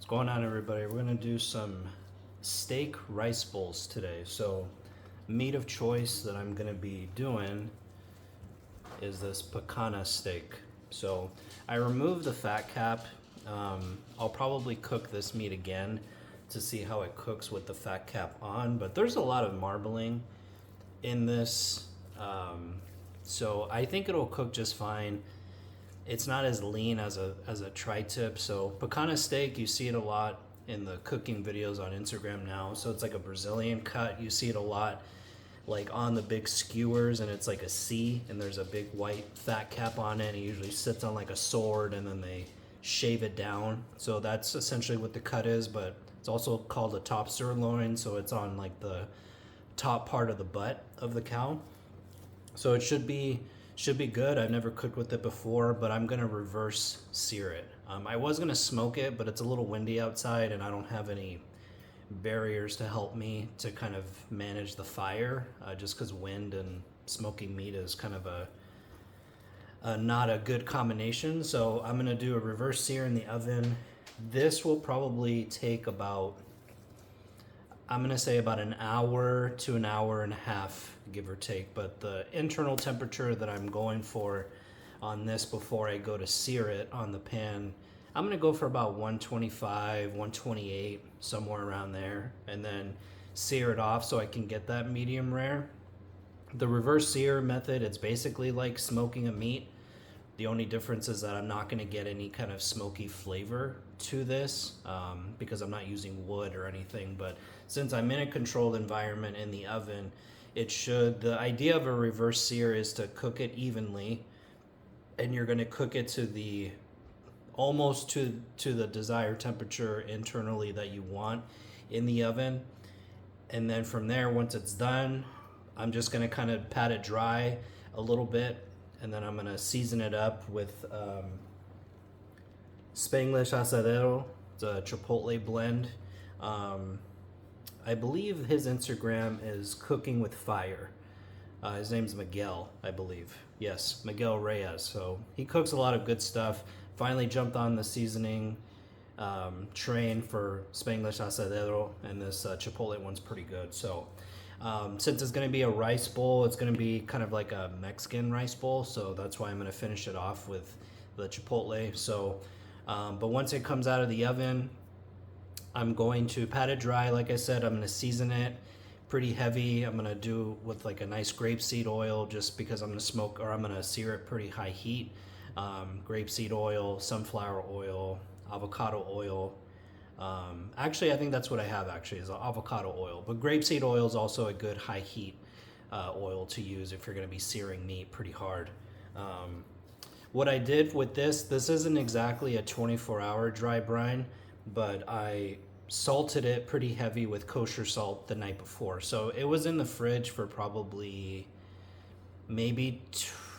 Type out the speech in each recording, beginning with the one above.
What's going on, everybody? We're gonna do some steak rice bowls today. So meat of choice that I'm gonna be doing is this picanha steak. So I removed the fat cap. I'll probably cook this meat again to see how it cooks with the fat cap on, but there's a lot of marbling in this. So I think it'll cook just fine. It's not as lean as a tri-tip. So picanha steak, you see it a lot in the cooking videos on Instagram now. So it's like a Brazilian cut. You see it a lot like on the big skewers, and it's like a C, and there's a big white fat cap on it. It usually sits on like a sword, and then they shave it down. So that's essentially what the cut is, but it's also called a top sirloin. So it's on like the top part of the butt of the cow. So it should be good. I've never cooked with it before, but I'm gonna reverse sear it. I was gonna smoke it, but it's a little windy outside and I don't have any barriers to help me to kind of manage the fire, just because wind and smoking meat is kind of a not a good combination. So I'm gonna do a reverse sear in the oven. This will probably take about, I'm gonna say about an hour to an hour and a half, give or take. But the internal temperature that I'm going for on this before I go to sear it on the pan, I'm gonna go for about 125, 128, somewhere around there, and then sear it off so I can get that medium rare. The reverse sear method, it's basically like smoking a meat. The only difference is that I'm not going to get any kind of smoky flavor to this, because I'm not using wood or anything. But since I'm in a controlled environment in the oven, the idea of a reverse sear is to cook it evenly, and you're going to cook it to the almost to the desired temperature internally that you want in the oven. And then from there, once it's done, I'm just going to kind of pat it dry a little bit, and then I'm gonna season it up with Spanglish Asadero. It's a Chipotle blend. I believe his Instagram is Cooking with Fire. His name's Miguel, I believe. Yes, Miguel Reyes. So he cooks a lot of good stuff. Finally jumped on the seasoning train for Spanglish Asadero, and this Chipotle one's pretty good. So since it's going to be a rice bowl, it's going to be kind of like a Mexican rice bowl, so that's why I'm going to finish it off with the Chipotle. So, but once it comes out of the oven, I'm going to pat it dry. Like I said, I'm going to season it pretty heavy. I'm going to do with like a nice grapeseed oil, just because I'm going to sear it pretty high heat. Grapeseed oil, sunflower oil, avocado oil. Actually, I think that's what I have actually, is avocado oil. But grapeseed oil is also a good high heat oil to use if you're going to be searing meat pretty hard. What I did with this isn't exactly a 24-hour dry brine, but I salted it pretty heavy with kosher salt the night before. So it was in the fridge for probably maybe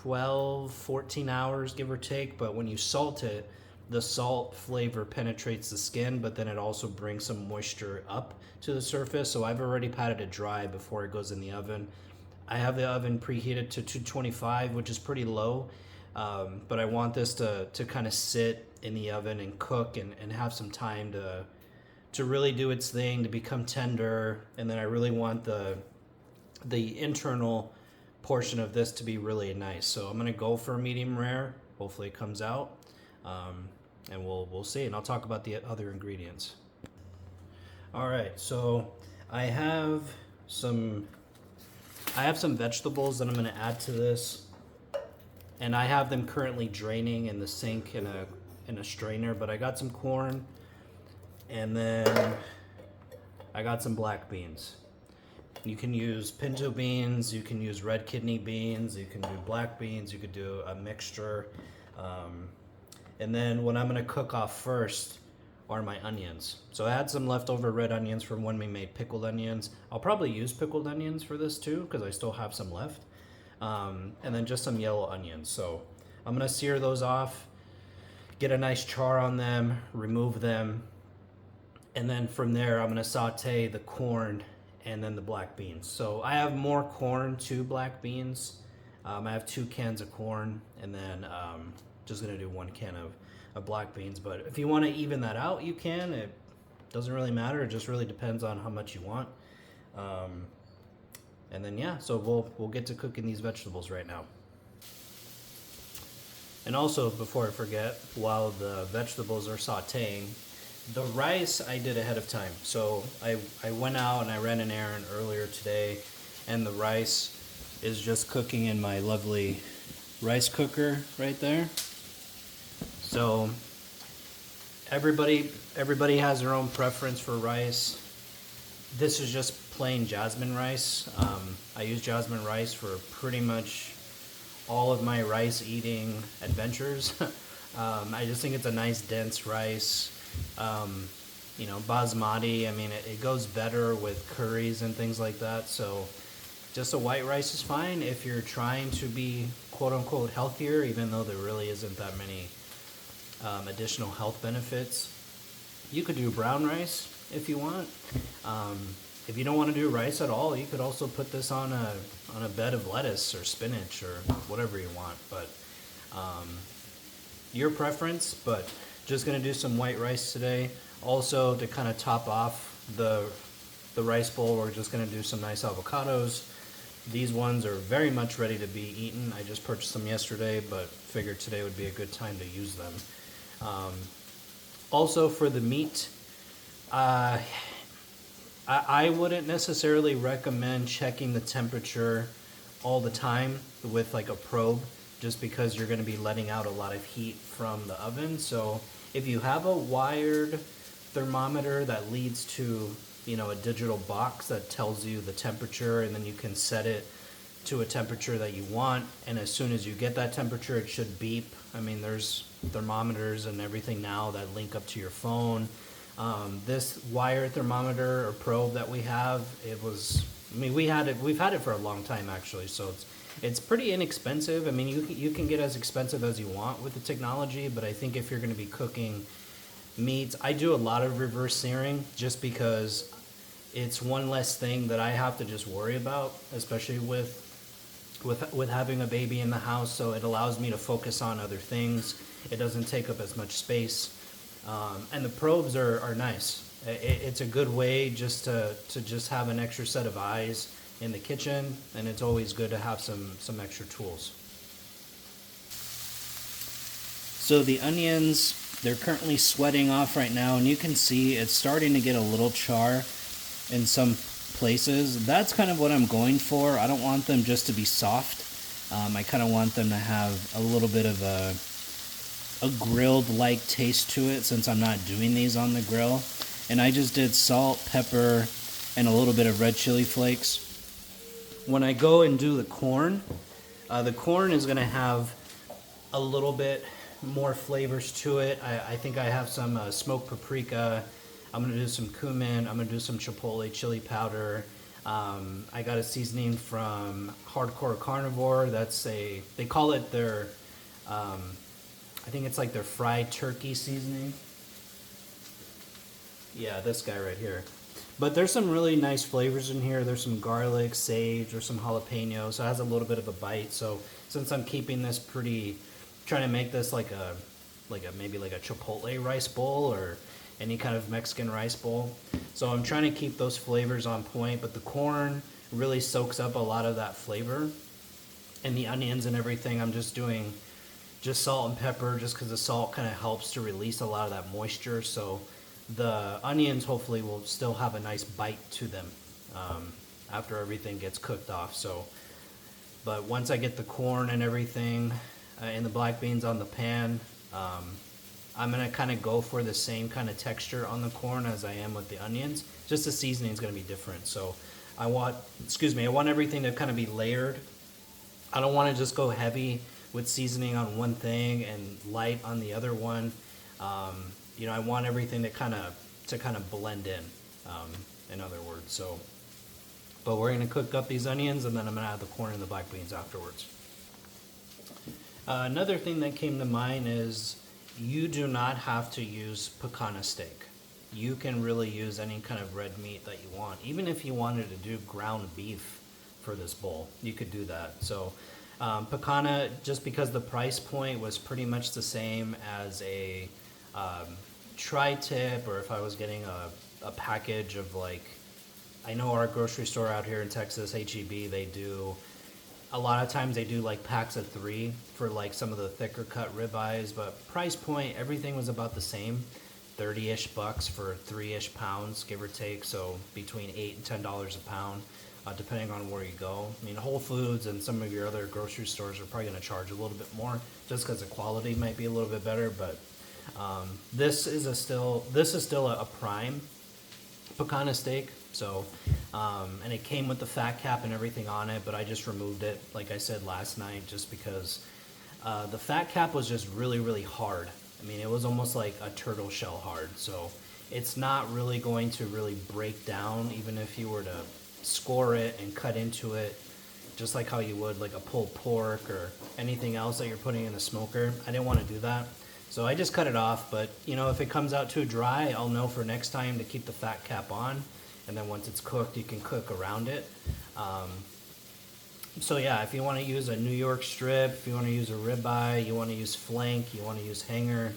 12, 14 hours, give or take. But when you salt it, the salt flavor penetrates the skin, but then it also brings some moisture up to the surface. So I've already patted it dry before it goes in the oven. I have the oven preheated to 225, which is pretty low, but I want this to kind of sit in the oven and cook and have some time to really do its thing, to become tender. And then I really want the internal portion of this to be really nice. So I'm gonna go for a medium rare. Hopefully it comes out. And we'll see, and I'll talk about the other ingredients. All right, so I have some vegetables that I'm going to add to this, and I have them currently draining in the sink in a strainer. But I got some corn, and then I got some black beans. You can use pinto beans, you can use red kidney beans, you can do black beans, you could do a mixture. And then what I'm going to cook off first are my onions. So I had some leftover red onions from when we made pickled onions. I'll probably use pickled onions for this too, because I still have some left. And then just some yellow onions. So I'm going to sear those off, get a nice char on them, remove them. And then from there, I'm going to saute the corn and then the black beans. So I have more corn to black beans. I have 2 cans of corn, and then just gonna do 1 can of black beans. But if you want to even that out, you can. It doesn't really matter. It just really depends on how much you want. And then yeah, so we'll get to cooking these vegetables right now. And also, before I forget, while the vegetables are sauteing, the rice I did ahead of time. So I went out and I ran an errand earlier today, and the rice is just cooking in my lovely rice cooker right there. So everybody has their own preference for rice. This is just plain jasmine rice. I use jasmine rice for pretty much all of my rice eating adventures. I just think it's a nice dense rice. You know, basmati, I mean, it goes better with curries and things like that. So just a white rice is fine if you're trying to be quote unquote healthier, even though there really isn't that many additional health benefits. You could do brown rice if you want. If you don't want to do rice at all, you could also put this on a bed of lettuce or spinach or whatever you want. But your preference. But just gonna do some white rice today. Also, to kind of top off the rice bowl, we're just gonna do some nice avocados. These ones are very much ready to be eaten. I just purchased them yesterday, but figured today would be a good time to use them. Also, for the meat, I wouldn't necessarily recommend checking the temperature all the time with like a probe, just because you're going to be letting out a lot of heat from the oven. So if you have a wired thermometer that leads to, you know, a digital box that tells you the temperature, and then you can set it to a temperature that you want, and as soon as you get that temperature, it should beep. I mean, there's thermometers and everything now that link up to your phone. This wire thermometer or probe that we have, we've had it for a long time actually, so it's pretty inexpensive. I mean, you can get as expensive as you want with the technology, but I think if you're going to be cooking meats, I do a lot of reverse searing just because it's one less thing that I have to just worry about, especially with having a baby in the house. So it allows me to focus on other things. It doesn't take up as much space. And the probes are nice. It's a good way just to just have an extra set of eyes in the kitchen, and it's always good to have some extra tools. So the onions, they're currently sweating off right now, and you can see it's starting to get a little char in some places. That's kind of what I'm going for. I don't want them just to be soft. I kind of want them to have a little bit of a grilled-like taste to it, since I'm not doing these on the grill. And I just did salt, pepper, and a little bit of red chili flakes. When I go and do the corn is going to have a little bit more flavors to it. I think I have some smoked paprika. I'm going to do some cumin. I'm going to do some Chipotle Chile powder. I got a seasoning from Hardcore Carnivore. They call it their, I think it's like their fried turkey seasoning. Yeah, this guy right here. But there's some really nice flavors in here. There's some garlic, sage, or some jalapeno, so it has a little bit of a bite. So since I'm keeping this trying to make this like a maybe like a Chipotle rice bowl or any kind of Mexican rice bowl. So I'm trying to keep those flavors on point, but the corn really soaks up a lot of that flavor. And the onions and everything, I'm just doing salt and pepper, just because the salt kind of helps to release a lot of that moisture. So the onions hopefully will still have a nice bite to them after everything gets cooked off. So, but once I get the corn and everything and the black beans on the pan, I'm gonna kind of go for the same kind of texture on the corn as I am with the onions. Just the seasoning is gonna be different. So I want everything to kind of be layered. I don't want to just go heavy with seasoning on one thing and light on the other one. You know, I want everything to kind of blend in other words. So, but we're gonna cook up these onions, and then I'm gonna add the corn and the black beans afterwards. Another thing that came to mind is you do not have to use picanha steak. You can really use any kind of red meat that you want. Even if you wanted to do ground beef for this bowl, you could do that. So Picanha, just because the price point was pretty much the same as a tri-tip, or if I was getting a package of like, I know our grocery store out here in Texas, HEB, they do, a lot of times they do like packs of 3 for like some of the thicker cut ribeyes, but price point, everything was about the same. 30-ish bucks for 3-ish pounds, give or take, so between $8 and $10 a pound, depending on where you go. I mean, Whole Foods and some of your other grocery stores are probably going to charge a little bit more, just because the quality might be a little bit better. But this is still a prime picanha steak. So, and it came with the fat cap and everything on it, but I just removed it, like I said last night, just because the fat cap was just really, really hard. I mean, it was almost like a turtle shell hard, so it's not really going to really break down, even if you were to score it and cut into it, just like how you would like a pulled pork or anything else that you're putting in a smoker. I didn't want to do that, so I just cut it off. But you know, if it comes out too dry, I'll know for next time to keep the fat cap on, and then once it's cooked, you can cook around it. So yeah, if you want to use a New York strip, if you want to use a ribeye, you want to use flank, you want to use hanger,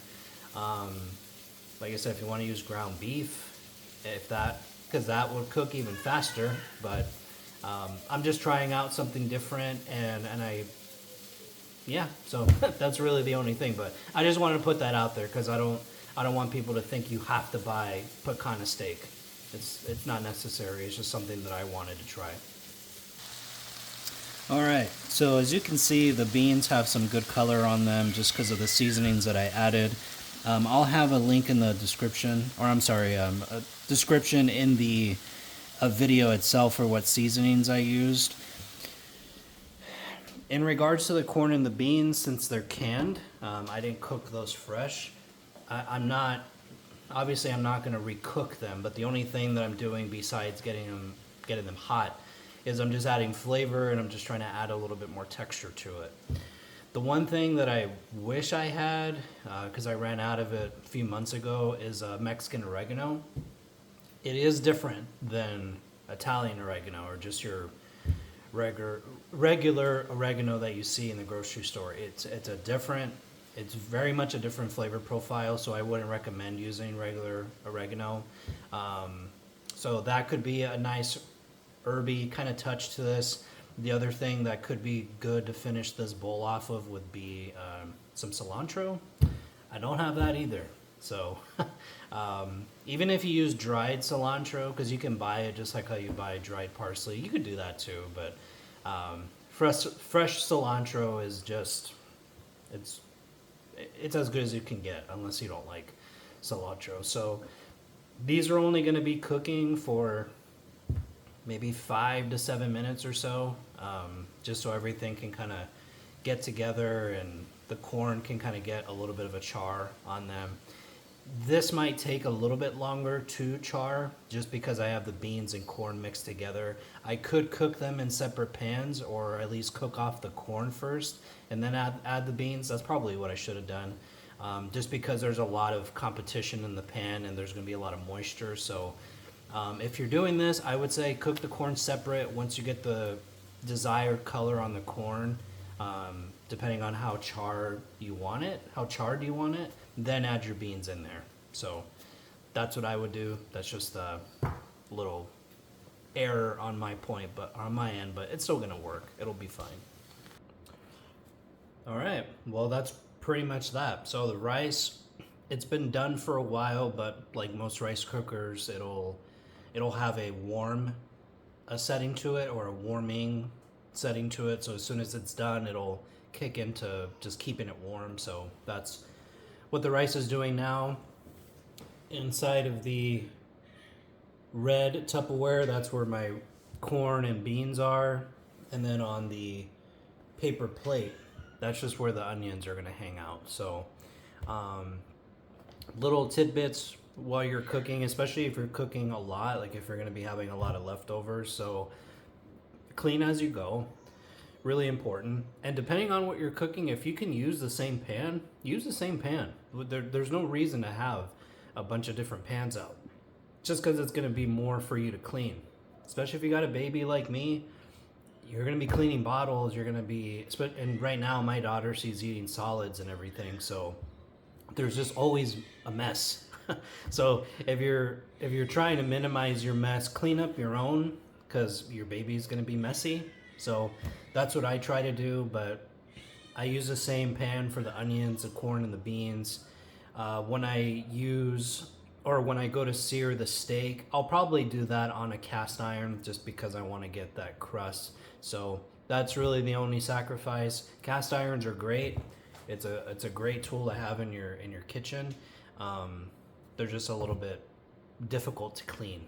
like I said, if you want to use ground beef, because that would cook even faster. But I'm just trying out something different, and so that's really the only thing. But I just wanted to put that out there because I don't want people to think you have to buy picanha steak. It's not necessary. It's just something that I wanted to try. Alright, so as you can see, the beans have some good color on them just because of the seasonings that I added. I'll have a link in the description, or I'm sorry, a description in the video itself for what seasonings I used. In regards to the corn and the beans, since they're canned, I didn't cook those fresh. I'm not going to recook them, but the only thing that I'm doing besides getting them hot is I'm just adding flavor, and I'm just trying to add a little bit more texture to it. The one thing that I wish I had, because I ran out of it a few months ago, is Mexican oregano. It is different than Italian oregano or just your regular oregano that you see in the grocery store. It's very much a different flavor profile, so I wouldn't recommend using regular oregano. So that could be a nice herby kind of touch to this. The other thing that could be good to finish this bowl off of would be some cilantro. I don't have that either. So even if you use dried cilantro, because you can buy it just like how you buy dried parsley, you could do that too. But fresh cilantro is just, it's as good as you can get, unless you don't like cilantro. So these are only going to be cooking for maybe 5 to 7 minutes or so, just so everything can kind of get together and the corn can kind of get a little bit of a char on them. This might take a little bit longer to char just because I have the beans and corn mixed together. I could cook them in separate pans, or at least cook off the corn first and then add the beans. That's probably what I should have done, just because there's a lot of competition in the pan and there's going to be a lot of moisture. So if you're doing this, I would say cook the corn separate. Once you get the desired color on the corn, depending on how charred you want it, then add your beans in there. So that's what I would do. That's just a little error on my end, but it's still gonna work. It'll be fine. All right, well, that's pretty much that. So the rice, it's been done for a while, but like most rice cookers, it'll have a warm setting to it, or a warming setting to it. So as soon as it's done, it'll kick into just keeping it warm. So that's what the rice is doing now. Inside of the red Tupperware, that's where my corn and beans are. And then on the paper plate, that's just where the onions are gonna hang out. So little tidbits while you're cooking, especially if you're cooking a lot, like if you're gonna be having a lot of leftovers. So clean as you go, really important. And depending on what you're cooking, if you can use the same pan, use the same pan. There's no reason to have a bunch of different pans out, just because it's going to be more for you to clean. Especially if you got a baby like me, you're going to be cleaning bottles. You're going to be, and right now my daughter, she's eating solids and everything. So there's just always a mess. So if you're trying to minimize your mess, clean up your own, because your baby's going to be messy. So that's what I try to do. But I use the same pan for the onions, the corn, and the beans. When I go to sear the steak, I'll probably do that on a cast iron just because I want to get that crust. So that's really the only sacrifice. Cast irons are great. It's a great tool to have in your kitchen. They're just a little bit difficult to clean.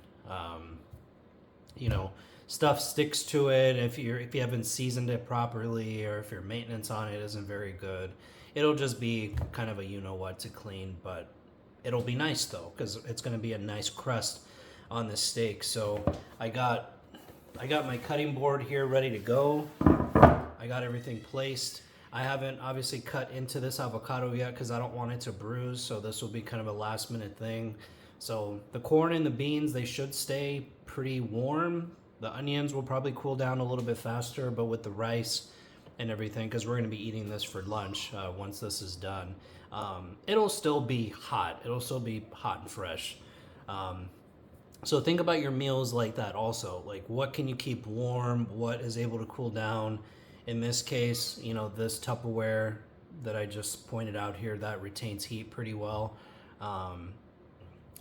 Stuff sticks to it if you haven't seasoned it properly, or if your maintenance on it isn't very good. It'll just be kind of a you-know-what to clean, but it'll be nice though, because it's going to be a nice crust on the steak. So I got my cutting board here ready to go. I got everything placed. I haven't obviously cut into this avocado yet because I don't want it to bruise, so this will be kind of a last minute thing. So the corn and the beans, they should stay pretty warm. The onions will probably cool down a little bit faster, but with the rice and everything, because we're going to be eating this for lunch once this is done, it'll still be hot. It'll still be hot and fresh. So think about your meals like that also. Like, what can you keep warm? What is able to cool down? In this case, this Tupperware that I just pointed out here, that retains heat pretty well.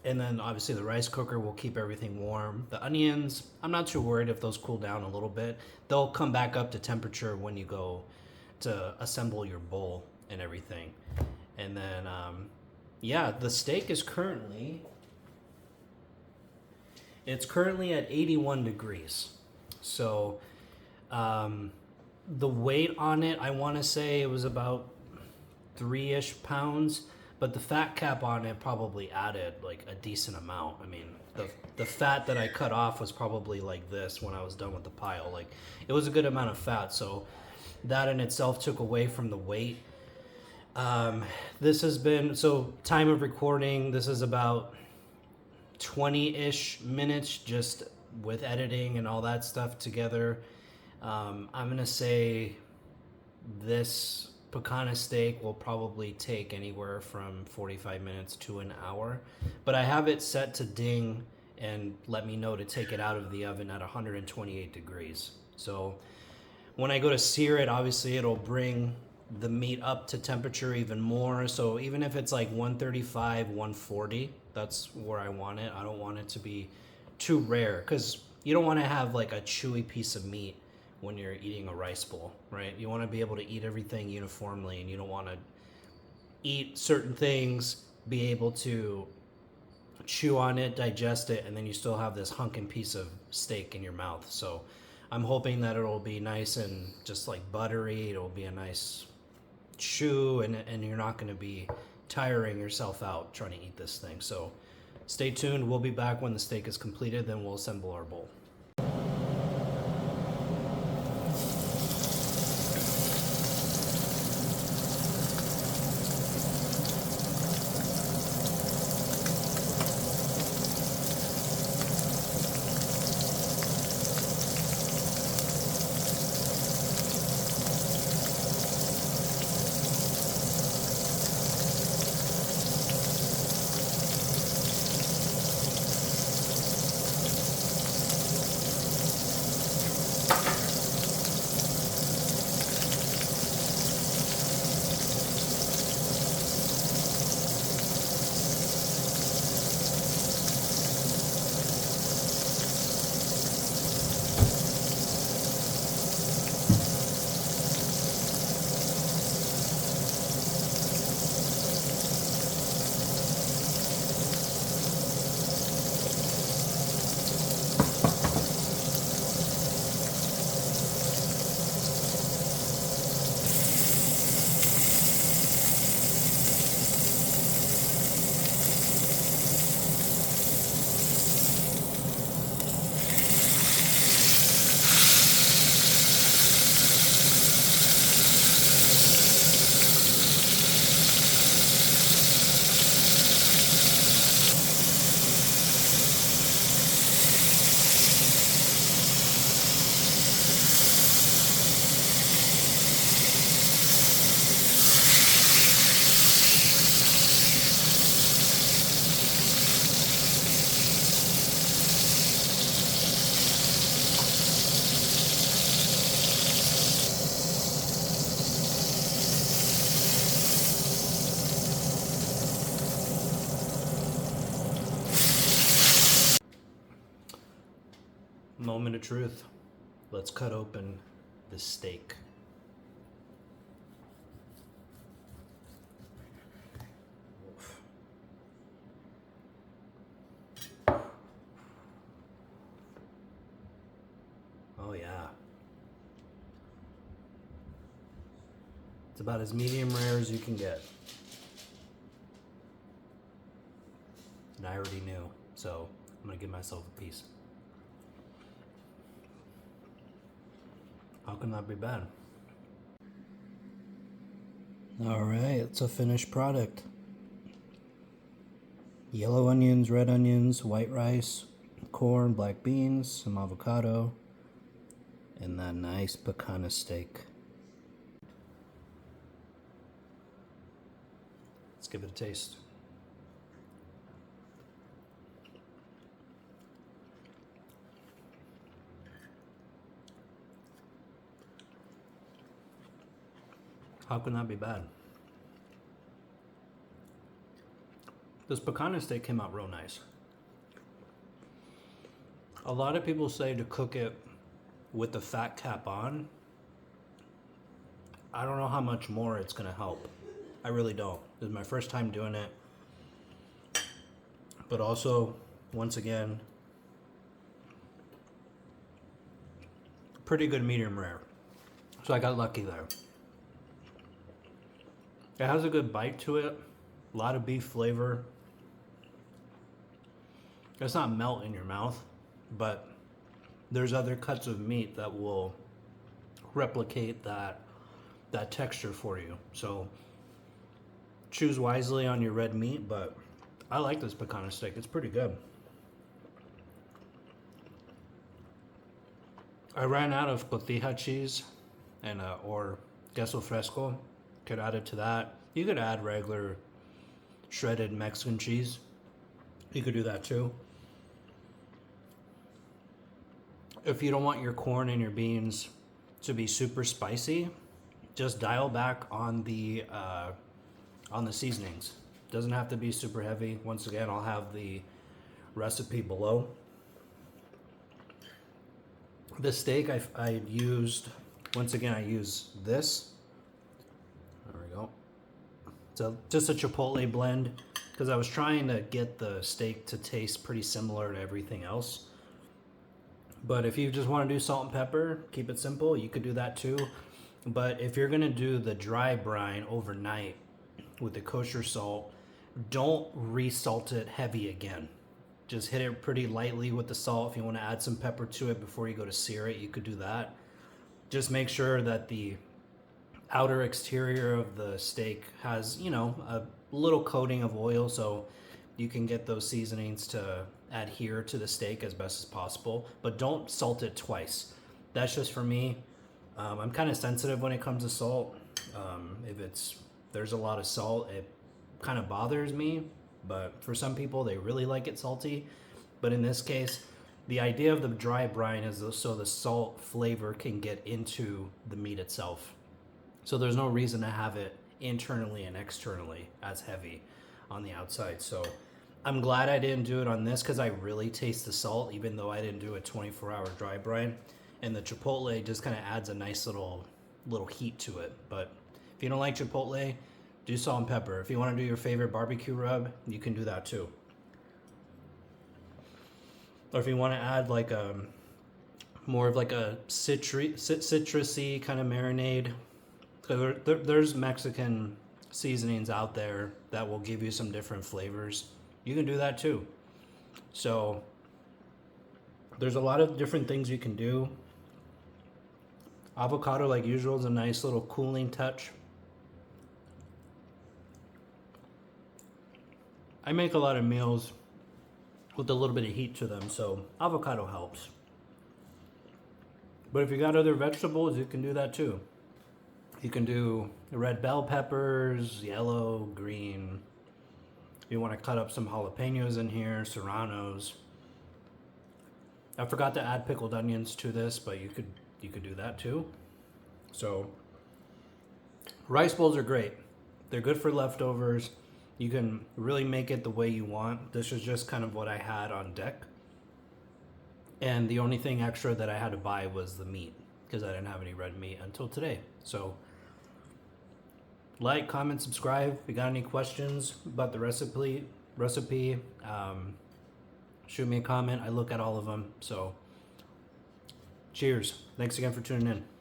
And then obviously the rice cooker will keep everything warm. The onions, I'm not too worried if those cool down a little bit. They'll come back up to temperature when you go to assemble your bowl and everything. And then, the steak is currently at 81 degrees. So, the weight on it, I want to say it was about 3-ish pounds, but the fat cap on it probably added like a decent amount. I mean, the fat that I cut off was probably like this when I was done with the pile. Like, it was a good amount of fat, so that in itself took away from the weight. This has been, so time of recording, this is about 20-ish minutes just with editing and all that stuff together. I'm gonna say this picanha steak will probably take anywhere from 45 minutes to an hour, but I have it set to ding and let me know to take it out of the oven at 128 degrees. So when I go to sear it, obviously it'll bring the meat up to temperature even more. So even if it's like 135, 140, that's where I want it. I don't want it to be too rare, because you don't want to have like a chewy piece of meat when you're eating a rice bowl, right? You want to be able to eat everything uniformly, and you don't want to eat certain things, be able to chew on it, digest it, and then you still have this hunking piece of steak in your mouth. So I'm hoping that it'll be nice and just like buttery. It'll be a nice chew, and you're not going to be tiring yourself out trying to eat this thing. So stay tuned. We'll be back when the steak is completed, then we'll assemble our bowl. Moment of truth. Let's cut open the steak. Oh yeah. It's about as medium rare as you can get. And I already knew, so I'm gonna give myself a piece. How can that be bad? All right, it's a finished product. Yellow onions, red onions, white rice, corn, black beans, some avocado, and that nice picanha steak. Let's give it a taste. How can that be bad? This picanha steak came out real nice. A lot of people say to cook it with the fat cap on. I don't know how much more it's gonna help. I really don't. This is my first time doing it. But also, once again, pretty good medium rare. So I got lucky there. It has a good bite to it. A lot of beef flavor. It's not melt in your mouth, but there's other cuts of meat that will replicate that texture for you. So choose wisely on your red meat, but I like this picanha steak. It's pretty good. I ran out of cotija cheese and or queso fresco. Could add it to that. You could add regular shredded Mexican cheese. You could do that too. If you don't want your corn and your beans to be super spicy, just dial back on the seasonings. Doesn't have to be super heavy. Once again, I'll have the recipe below. The steak I used, once again, I use this. There we go. So just a Chipotle blend, because I was trying to get the steak to taste pretty similar to everything else. But if you just want to do salt and pepper, keep it simple, you could do that too. But if you're gonna do the dry brine overnight with the kosher salt, don't re-salt it heavy again. Just hit it pretty lightly with the salt. If you want to add some pepper to it before you go to sear it, you could do that. Just make sure that the outer exterior of the steak has, you know, a little coating of oil so you can get those seasonings to adhere to the steak as best as possible. But don't salt it twice. That's just for me. I'm kind of sensitive when it comes to salt. If there's a lot of salt, it kind of bothers me. But for some people, they really like it salty. But in this case, the idea of the dry brine is so the salt flavor can get into the meat itself. So there's no reason to have it internally and externally as heavy on the outside. So I'm glad I didn't do it on this because I really taste the salt, even though I didn't do a 24-hour dry brine. And the Chipotle just kind of adds a nice little heat to it. But if you don't like Chipotle, do salt and pepper. If you want to do your favorite barbecue rub, you can do that too. Or if you want to add like more of like a citrusy kind of marinade, there's Mexican seasonings out there that will give you some different flavors. You can do that too. So there's a lot of different things you can do. Avocado, like usual, is a nice little cooling touch. I make a lot of meals with a little bit of heat to them, so avocado helps. But if you got other vegetables, you can do that too. You can do red bell peppers, yellow, green. You want to cut up some jalapenos in here, serranos. I forgot to add pickled onions to this, but you could do that too. So rice bowls are great. They're good for leftovers. You can really make it the way you want. This is just kind of what I had on deck. And the only thing extra that I had to buy was the meat because I didn't have any red meat until today. So like, comment, subscribe. If you got any questions about the recipe, shoot me a comment. I look at all of them. So cheers. Thanks again for tuning in.